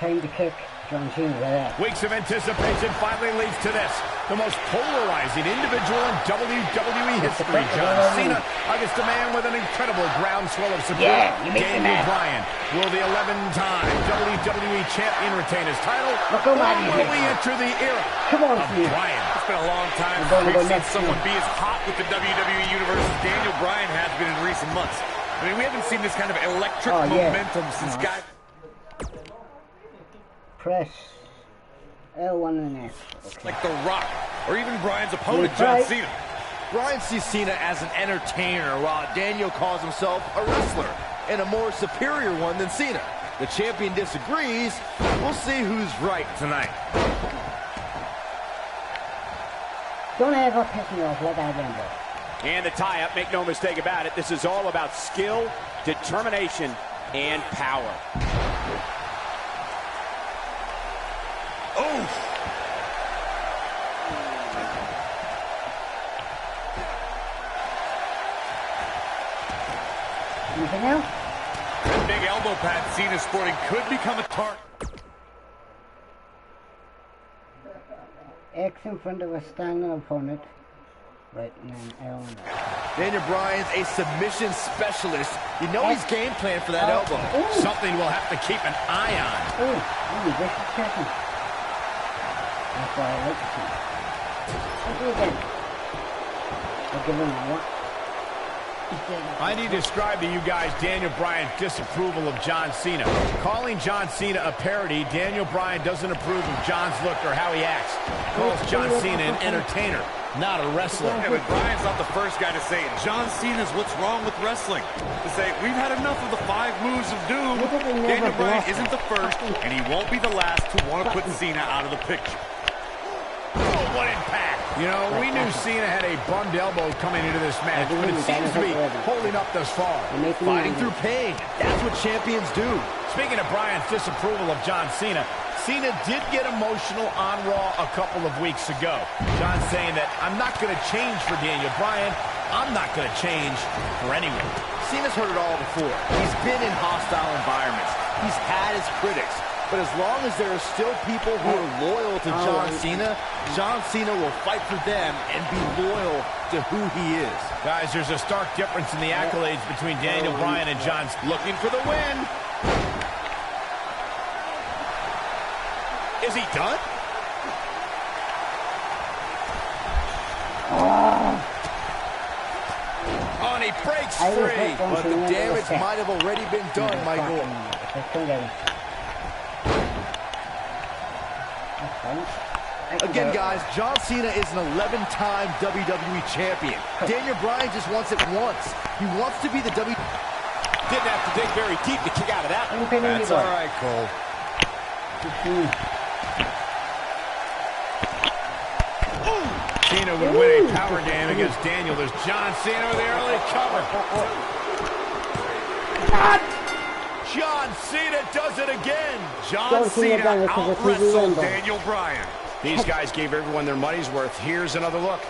trying to kick John Cena right there. Weeks of anticipation finally leads to this. The most polarizing individual in WWE history. John Cena against a man with an incredible groundswell of support. Daniel Bryan. Will the 11-time WWE Champion retain his title? Or will we enter the era of Bryan? It's been a long time since we've seen someone be as hot with the WWE Universe as Daniel Bryan has been in recent months. I mean, we haven't seen this kind of electric momentum since guys... Press L1 and F. Okay. Like The Rock, or even Bryan's opponent, John Cena. Bryan sees Cena as an entertainer, while Daniel calls himself a wrestler, and a more superior one than Cena. The champion disagrees. We'll see who's right tonight. Don't ever piss me off like I remember. And the tie-up, make no mistake about it, this is all about skill, determination, and power. Oh! Anything else? That big elbow pad Cena sporting could become a target. X in front of a standing opponent. Right, and then L and F. Daniel Bryan's a submission specialist. You know he's game plan for that elbow. Something we'll have to keep an eye on. This is checking. That's why I like to see. Let's do it again. I'll give him a what? I need to describe to you guys Daniel Bryan's disapproval of John Cena. Calling John Cena a parody, Daniel Bryan doesn't approve of John's look or how he acts. Calls John Cena an entertainer, not a wrestler. Yeah, but Bryan's not the first guy to say it. John Cena's what's wrong with wrestling. To say, we've had enough of the 5 moves of doom. Daniel Bryan isn't the first, and he won't be the last to want to put Cena out of the picture. Oh, what impact! You know, we knew Cena had a bummed elbow coming into this match, but it seems to be holding up thus far. Fighting through pain. That's what champions do. Speaking of Bryan's disapproval of John Cena, Cena did get emotional on Raw a couple of weeks ago. John saying that, I'm not going to change for Daniel Bryan. I'm not going to change for anyone. Cena's heard it all before. He's been in hostile environments. He's had his critics. But as long as there are still people who are loyal to John Cena will fight for them and be loyal to who he is. Guys, there's a stark difference in the accolades between Daniel Bryan and John. Looking for the win. Is he done? Oh, and he breaks free, but the damage might have already been done, Michael. Again, guys, John Cena is an 11-time WWE champion. Daniel Bryan just wants it once. He wants to be the Didn't have to dig very deep to kick out of that. That's all right, Cole. Cena would win a power game against Daniel. There's John Cena with the early cover. John Cena does it again. John Cena out-wrestled Daniel Bryan. These guys gave everyone their money's worth. Here's another look.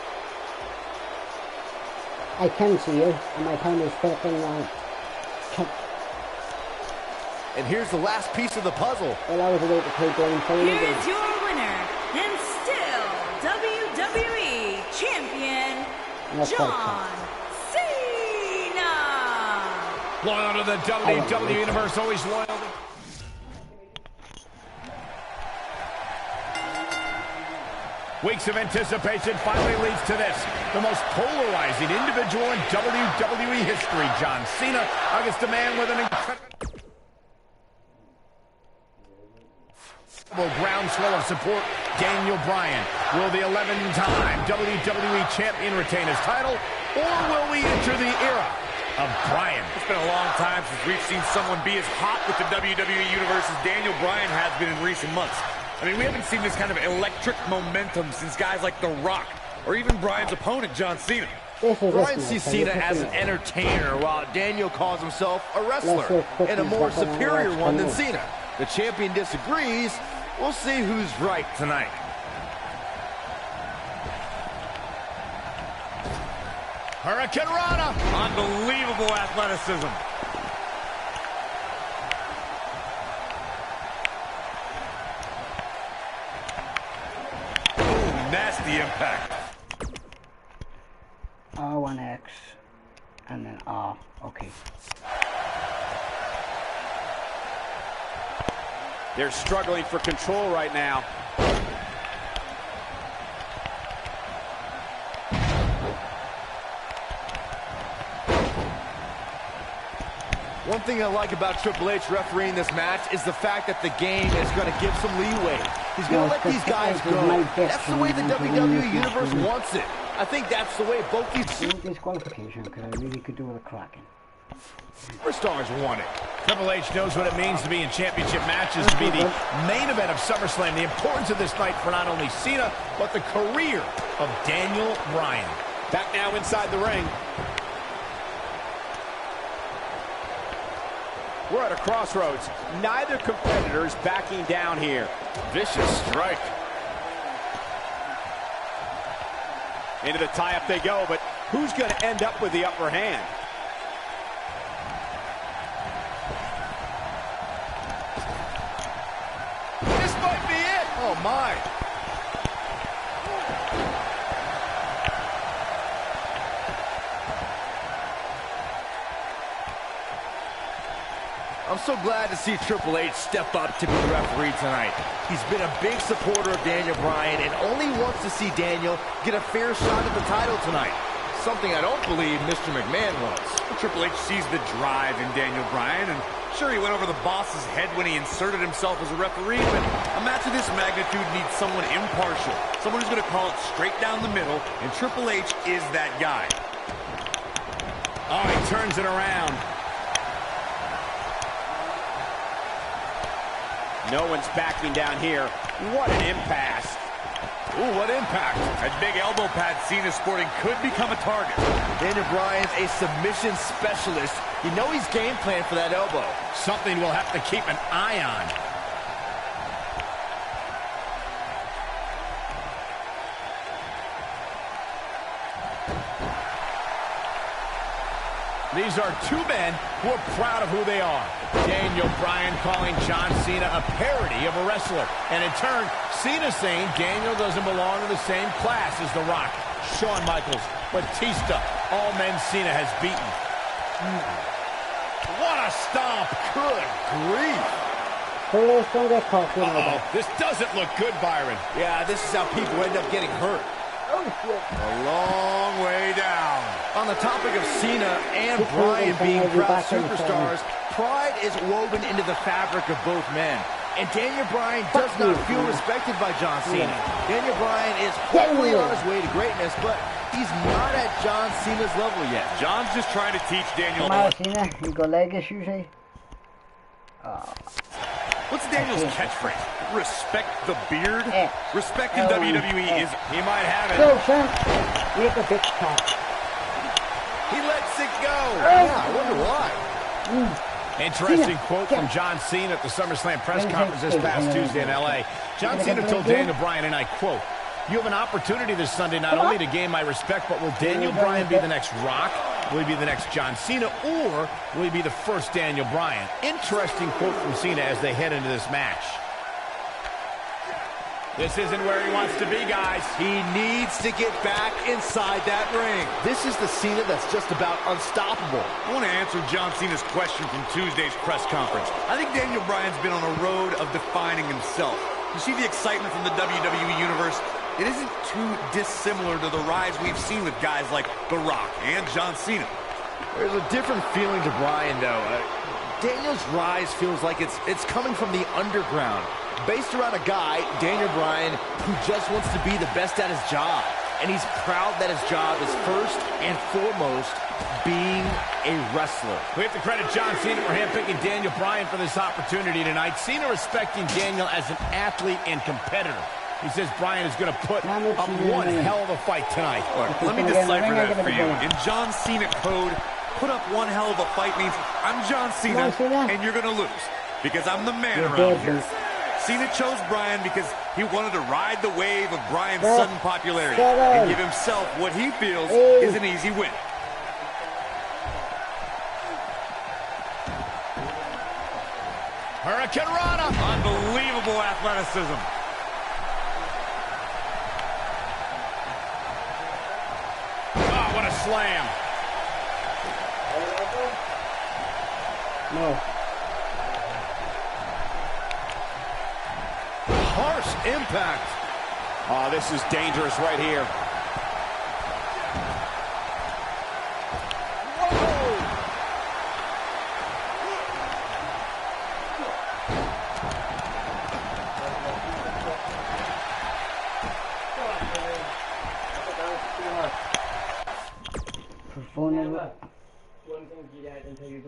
I can see you, and my time is stepping on. And here's the last piece of the puzzle. Well, I was about to play game for you. Here's your winner, and still WWE Champion, John Cena. Loyal to the WWE Universe, always loyal to... Weeks of anticipation finally leads to this. The most polarizing individual in WWE history, John Cena, against a man with an incredible groundswell of support, Daniel Bryan. Will the 11-time WWE Champion retain his title, or will we enter the era of Bryan? It's been a long time since we've seen someone be as hot with the WWE Universe as Daniel Bryan has been in recent months. I mean, we haven't seen this kind of electric momentum since guys like The Rock, or even Bryan's opponent, John Cena. Bryan sees Cena as an entertainer, while Daniel calls himself a wrestler, and a more superior one than Cena. The champion disagrees. We'll see who's right tonight. Hurricane Rana. Unbelievable athleticism. the impact. R1X and then R. Okay. They're struggling for control right now. One thing I like about Triple H refereeing this match is the fact that the game is going to give some leeway. He's going to let these guys go. That's the way the WWE Universe wants it. I think that's the way both these disqualification, because I really could do with a cracking. superstars want it. Triple H knows what it means to be in championship matches, to be the main event of SummerSlam. The importance of this night for not only Cena, but the career of Daniel Bryan. Back now inside the ring. We're at a crossroads. Neither competitor's backing down here. Vicious strike. Into the tie-up they go, but who's going to end up with the upper hand? This might be it. Oh, my. I'm so glad to see Triple H step up to be the referee tonight. He's been a big supporter of Daniel Bryan and only wants to see Daniel get a fair shot at the title tonight. Something I don't believe Mr. McMahon wants. Triple H sees the drive in Daniel Bryan, and sure, he went over the boss's head when he inserted himself as a referee, but a match of this magnitude needs someone impartial, someone who's going to call it straight down the middle, and Triple H is that guy. Oh, he turns it around. No one's backing down here. What an impasse. Ooh, what impact. That big elbow pad Cena sporting could become a target. Daniel Bryan's a submission specialist. You know he's game planned for that elbow. Something we'll have to keep an eye on. These are two men who are proud of who they are. Daniel Bryan calling John Cena a parody of a wrestler. And in turn, Cena saying Daniel doesn't belong in the same class as The Rock, Shawn Michaels, Batista, all men Cena has beaten. What a stomp. Good grief. Uh-oh. This doesn't look good, Byron. Yeah, this is how people end up getting hurt. A long way down. On the topic of Cena and Bryan being proud superstars, pride is woven into the fabric of both men. And Daniel Bryan does not feel respected by John Cena. Daniel Bryan is hopefully on his way to greatness, but he's not at John Cena's level yet. John's just trying to teach Daniel. Cena, you got leg issues, eh? What's Daniel's catchphrase? Respect the beard? Respect in WWE is... He might have it. Go, son. Make a big cut. He lets it go. Yeah, I wonder why. Interesting quote from John Cena at the SummerSlam press conference this past Tuesday in L.A. John Cena told Daniel Bryan, and I quote, "You have an opportunity this Sunday not only to gain my respect, but will Daniel Bryan be the next Rock? Will he be the next John Cena? Or will he be the first Daniel Bryan?" Interesting quote from Cena as they head into this match. This isn't where he wants to be, guys. He needs to get back inside that ring. This is the Cena that's just about unstoppable. I want to answer John Cena's question from Tuesday's press conference. I think Daniel Bryan's been on a road of defining himself. You see the excitement from the WWE Universe? It isn't too dissimilar to the rise we've seen with guys like The Rock and John Cena. There's a different feeling to Bryan, though. Daniel's rise feels like it's coming from the underground, based around a guy, Daniel Bryan, who just wants to be the best at his job. And he's proud that his job is first and foremost being a wrestler. We have to credit John Cena for handpicking Daniel Bryan for this opportunity tonight. Cena respecting Daniel as an athlete and competitor. He says Bryan is going to put up one hell of a fight tonight. Let me decipher that for you. In John Cena code, put up one hell of a fight means I'm John Cena and you're going to lose because I'm the man around here. Cena chose Bryan because he wanted to ride the wave of Bryan's sudden popularity and give himself what he feels is an easy win. Hurricane Rana. Unbelievable athleticism. slam. No. Harsh impact. Oh, this is dangerous right here.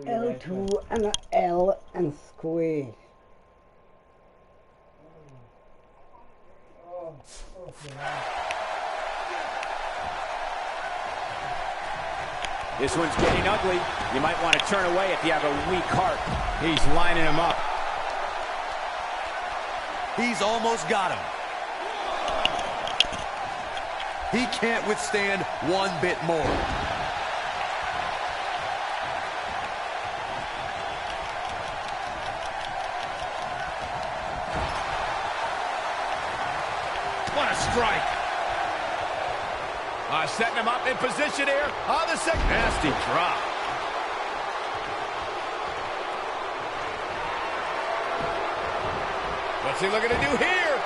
L2 and L and square. This one's getting ugly. You might want to turn away if you have a weak heart. He's lining him up. He's almost got him. He can't withstand one bit more. What a strike. Setting him up in position here. On the second. Nasty drop. What's he looking to do here?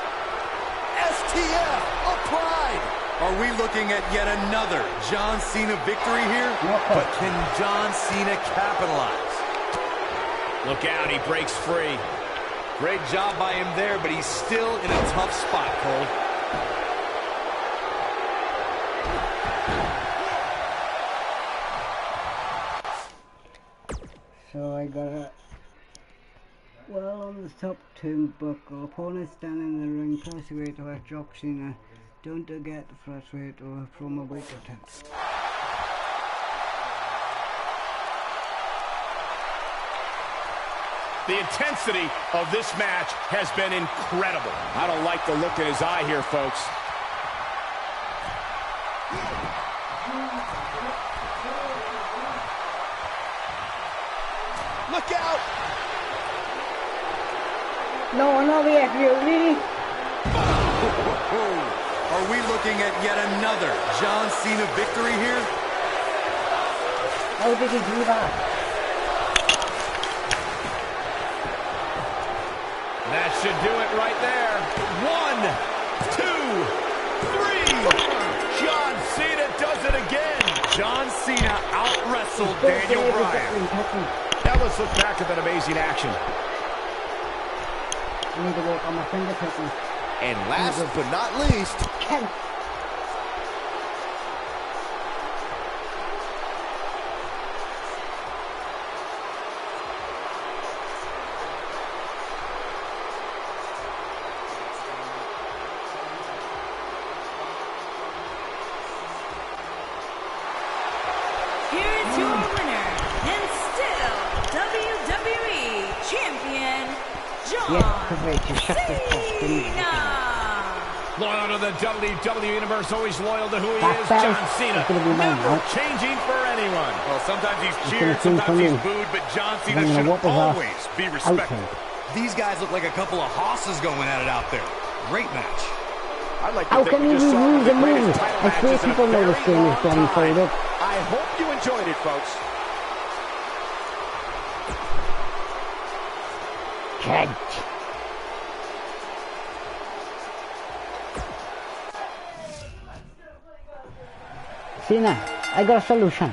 STF applied. Are we looking at yet another John Cena victory here? But can John Cena capitalize? Look out, he breaks free. Great job by him there, but he's still in a tough spot, Cole. So I got a well on the top turnbuckle. Opponent standing in the ring, press away to a John Cena. Don't forget to frustrate or from a weight attempt. The intensity of this match has been incredible. I don't like the look in his eye here, folks. Look out! No, no, really? Are we looking at yet another John Cena victory here? How did he do that? That should do it right there. 1, 2, 3. John Cena does it again. John Cena out-wrestled Daniel Bryan. Now let's look back at that amazing action. I need to work on my fingertips. And last but not least, Ken. Loyal to the WWE Universe, always loyal to who he is, John Cena. Never changing for anyone. Well, sometimes he's cheered, sometimes he's booed, but John Cena should always be respected. These guys look like a couple of hosses going at it out there. Great match. How can you lose a move? I swear people know this game is blindfolded. I hope you enjoyed it, folks. Catch. Cena, I got a solution.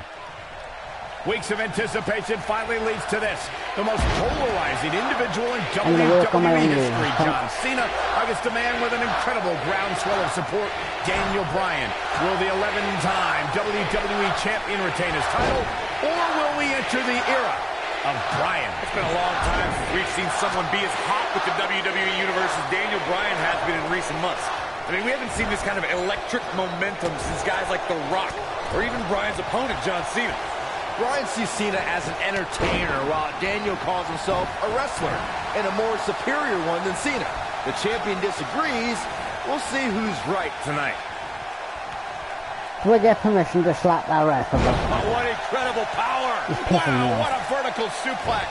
Weeks of anticipation finally leads to this. The most polarizing individual in WWE history, John Cena, against a man with an incredible groundswell of support, Daniel Bryan. Will the 11-time WWE Champion retain his title, or will we enter the era of Bryan? It's been a long time since we've seen someone be as hot with the WWE Universe as Daniel Bryan has been in recent months. I mean, we haven't seen this kind of electric momentum since guys like The Rock, or even Bryan's opponent, John Cena. Bryan sees Cena as an entertainer, while Daniel calls himself a wrestler, and a more superior one than Cena. The champion disagrees. We'll see who's right tonight. Do I get permission to slap that wrestler? Oh, what incredible power! Wow, what a vertical suplex!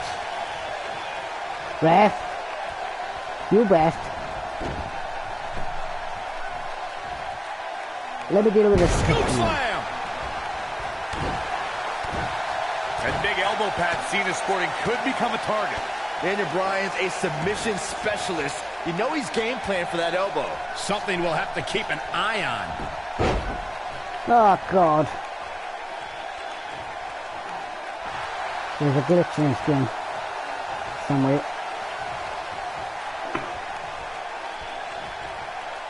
Ref, you best. Let me deal with this. Scoop slam! That big elbow pad Cena's sporting could become a target. Daniel Bryan's a submission specialist. You know he's game plan for that elbow. Something we'll have to keep an eye on. Oh, God. There's a glitch in this game. Somewhere.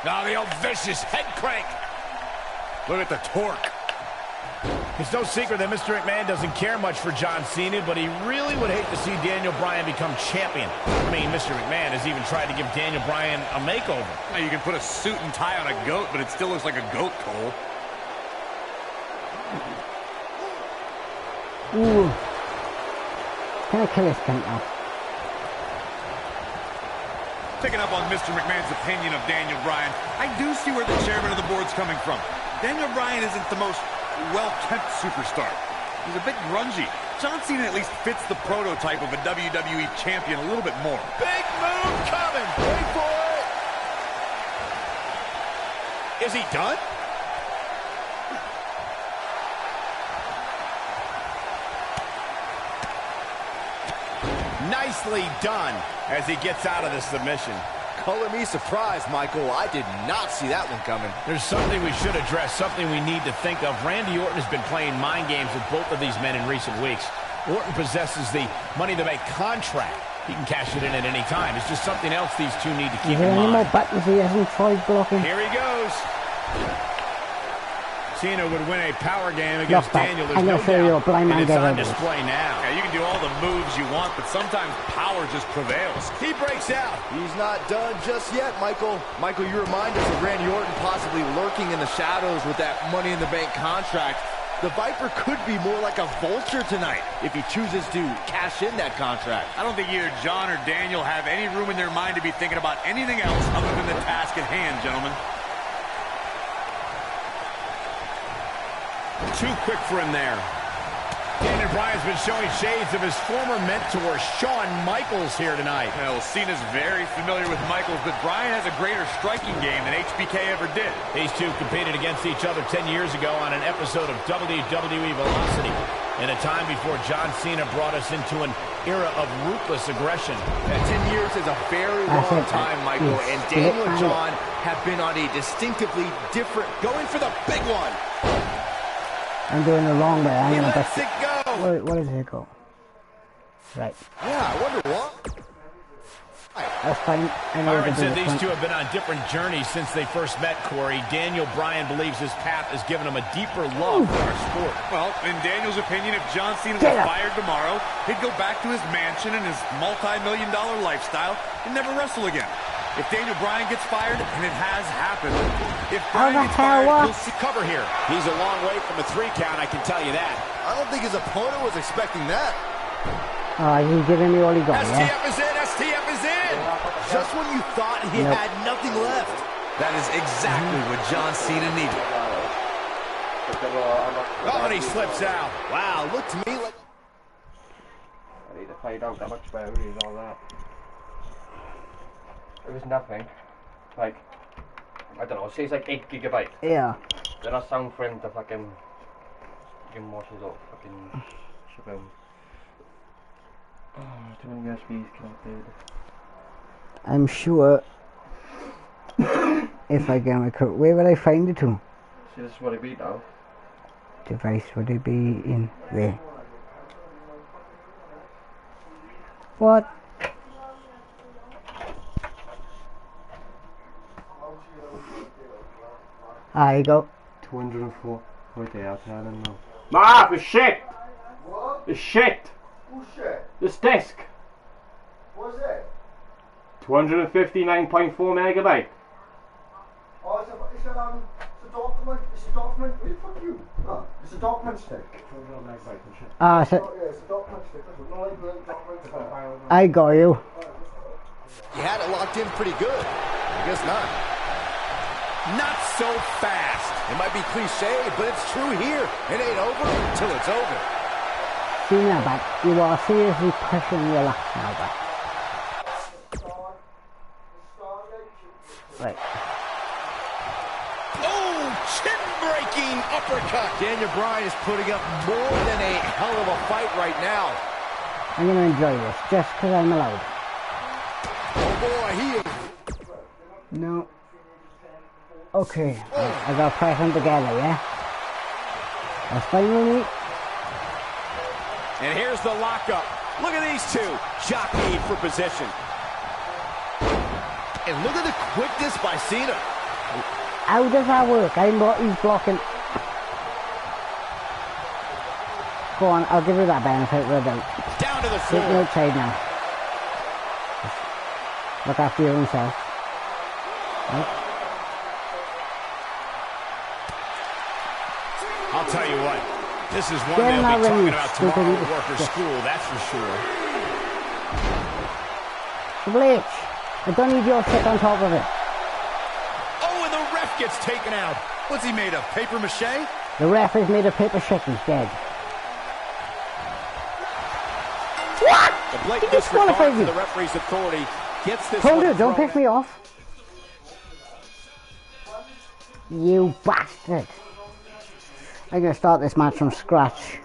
Now the old vicious head crank. Look at the torque. It's no secret that Mr. McMahon doesn't care much for John Cena, but he really would hate to see Daniel Bryan become champion. I mean, Mr. McMahon has even tried to give Daniel Bryan a makeover. Now you can put a suit and tie on a goat, but it still looks like a goat, Cole. Ooh. Can I kill this cunt now? Picking up on Mr. McMahon's opinion of Daniel Bryan, I do see where the chairman of the board's coming from. Daniel Bryan isn't the most well-kept superstar. He's a bit grungy. John Cena at least fits the prototype of a WWE champion a little bit more. Big move coming. Wait for it. Is he done? Nicely done as he gets out of the submission. Color me surprised, Michael. I did not see that one coming. There's something we should address, something we need to think of. Randy Orton has been playing mind games with both of these men in recent weeks. Orton possesses the Money in the Bank contract. He can cash it in at any time. It's just something else these two need to keep in mind. Any more buttons he hasn't tried blocking? Here he goes. Cena would win a power game against Daniel. There's no doubt. And it's on display now. Yeah, you can do all the moves you want, but sometimes power just prevails. He breaks out. He's not done just yet, Michael. Michael, you remind us of Randy Orton possibly lurking in the shadows with that Money in the Bank contract. The Viper could be more like a vulture tonight if he chooses to cash in that contract. I don't think either John or Daniel have any room in their mind to be thinking about anything else other than the task at hand, gentlemen. Too quick for him there. Daniel Bryan's been showing shades of his former mentor, Shawn Michaels, here tonight. Well, Cena's very familiar with Michaels, but Bryan has a greater striking game than HBK ever did. These two competed against each other 10 years ago on an episode of WWE Velocity, in a time before John Cena brought us into an era of ruthless aggression. That 10 years is a very long time, Michael, and Daniel and John have been on a distinctively different, going for the big one. I'm doing the wrong way. I'm He gonna lets it go. Where does it go? Right. Yeah, I wonder what. That's fine. I know Byron said these two point. have been on different journeys since they first met, Corey. Daniel Bryan believes his path has given him a deeper love for our sport. Well, in Daniel's opinion, if John Cena was fired tomorrow, he'd go back to his mansion and his multi-million-dollar lifestyle and never wrestle again. If Daniel Bryan gets fired, and it has happened, if Bryan gets fired, he'll see cover here. He's a long way from a 3 count, I can tell you that. I don't think his opponent was expecting that. He's giving me all he got, STF is in, STF is in! Just when you thought he had nothing left. That is exactly what John Cena needed. Oh, and he slips out. Wow, looked to me like... I need to fade out that much better and all that. It was nothing. Like, I don't know, say it's like 8 gigabytes. Yeah. Then I sound for him to fucking watch his up, fucking shaboom. Oh, too many USBs connected. I'm sure if I get my code, where would I find it to? See, this is what it be now. Device, would it be in there? What? There you go. 204. Right there, I don't know. Mark, it's shit! What? It's shit! Who's shit? This disc! What's it? 259.4 megabyte. Oh, it's a document. It's a document. Fuck you. Oh, it's a document stick. 200 megabyte and shit. Ah, so yeah, it's a document stick. No, like a document file. I got you. You had it locked in pretty good. I guess not. Not so fast. It might be cliche, but it's true here. It ain't over until it's over. See now, but you are seriously pushing your luck now, but. Right. Oh, chin Neck-breaking uppercut. Daniel Bryan is putting up more than a hell of a fight right now. I'm going to enjoy this, just because I'm allowed. Oh boy, he is. No. Okay, I got to press them together, yeah? That's fine with me. And here's the lockup. Look at these two jockeying for position. And look at the quickness by Cena. How does that work? He's blocking. Go on, I'll give you that benefit of the doubt. Down to the Take me floor. outside now. Look after your own self. Right. I'll tell you what, this is one Get in they'll be that talking ring, about stupid. tomorrow at work or school, that's for sure. Triple H, I don't need your shit on top of it. Oh, and the ref gets taken out. What's he made of, paper mache? The ref is made of paper shit, he's dead. The blatant He disqualified disregard me. for the referee's authority gets this Told one you, don't thrown piss me off. You bastard. I'm going to start this match from scratch.